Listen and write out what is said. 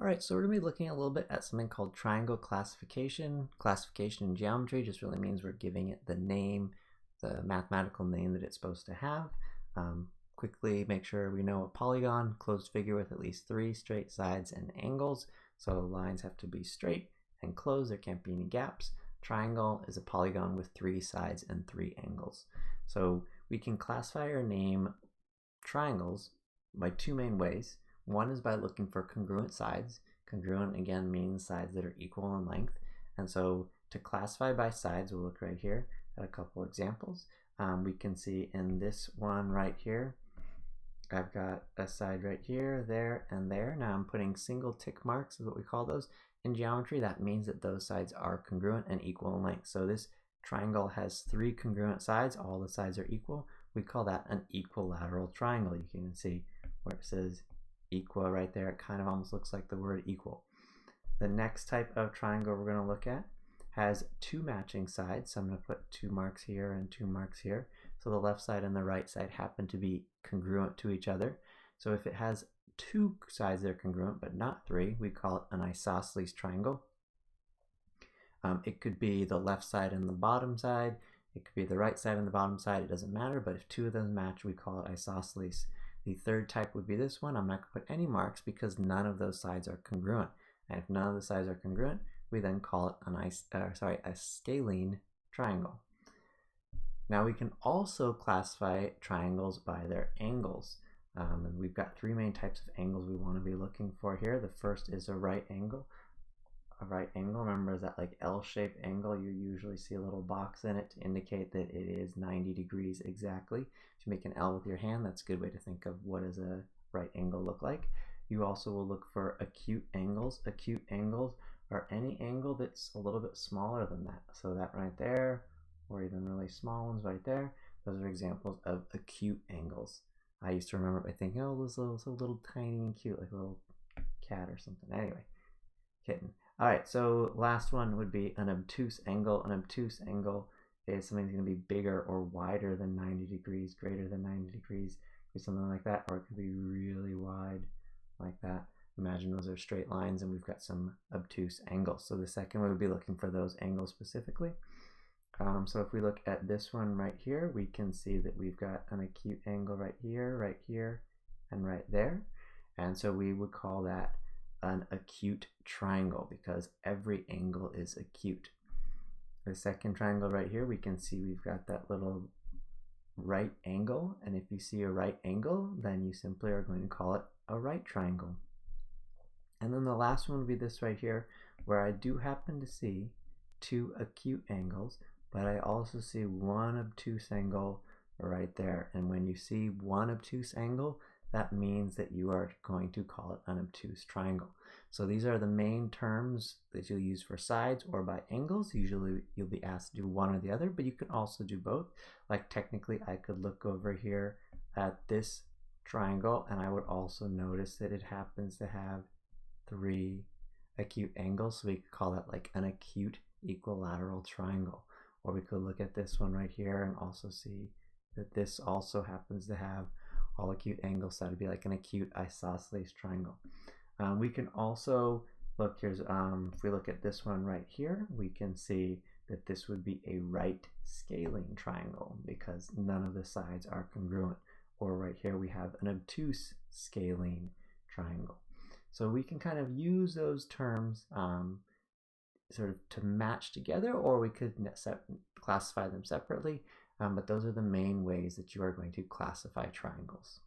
Alright, so we're going to be looking a little bit at something called triangle classification. Classification in geometry just really means we're giving it the name, the mathematical name that it's supposed to have. Quickly make sure we know a polygon, closed figure with at least 3 straight sides and angles. So lines have to be straight and closed, there can't be any gaps. Triangle is a polygon with 3 sides and 3 angles. So we can classify or name triangles by 2 main ways. One is by looking for congruent sides. Congruent again means sides that are equal in length. And so to classify by sides, we'll look right here at a couple examples. We can see in this one right here, I've got a side right here, there, and there. Now I'm putting single tick marks is what we call those. In geometry, that means that those sides are congruent and equal in length. So this triangle has 3 congruent sides. All the sides are equal. We call that an equilateral triangle. You can see where it says equal right there. It kind of almost looks like the word equal. The next type of triangle we're going to look at has 2 matching sides. So I'm going to put 2 marks here and 2 marks here. So the left side and the right side happen to be congruent to each other. So if it has 2 sides that are congruent but not 3, we call it an isosceles triangle. It could be the left side and the bottom side. It could be the right side and the bottom side. It doesn't matter, but if 2 of them match, we call it isosceles. The third type would be this one. I'm not going to put any marks because none of those sides are congruent. And if none of the sides are congruent, we then call it a scalene triangle. Now we can also classify triangles by their angles. And we've got 3 main types of angles we want to be looking for here. The first is a right angle. A right angle, remember, is that like L-shaped angle. You usually see a little box in it to indicate that it is 90 degrees exactly. If you make an L with your hand, that's a good way to think of what does a right angle look like. You also will look for acute angles. Acute angles are any angle that's a little bit smaller than that. So that right there, or even really small ones right there, those are examples of acute angles. I used to remember by thinking, oh, those little so little tiny and cute, like a little cat or something. Anyway, kitten. All right, so last one would be an obtuse angle. An obtuse angle is something that's going to be bigger or wider than 90 degrees, greater than 90 degrees, or something like that, or it could be really wide like that. Imagine those are straight lines and we've got some obtuse angles. So the second we would be looking for those angles specifically. So if we look at this one right here, we can see that we've got an acute angle right here, and right there. And so we would call that an acute triangle because every angle is acute. The second triangle right here, we can see we've got that little right angle, and if you see a right angle, then you simply are going to call it a right triangle. And then the last one would be this right here, where I do happen to see 2 acute angles, but I also see 1 obtuse angle right there. And when you see 1 obtuse angle, that means that you are going to call it an obtuse triangle. So these are the main terms that you'll use for sides or by angles. Usually you'll be asked to do one or the other, but you can also do both. Like technically I could look over here at this triangle and I would also notice that it happens to have 3 acute angles. So we could call that like an acute equilateral triangle. Or we could look at this one right here and also see that this also happens to have all acute angles, so that would be like an acute isosceles triangle. We can also look, here's if we look at this one right here, we can see that this would be a right scalene triangle because none of the sides are congruent. Or right here we have an obtuse scalene triangle. So we can kind of use those terms sort of to match together, or we could classify them separately. But those are the main ways that you are going to classify triangles.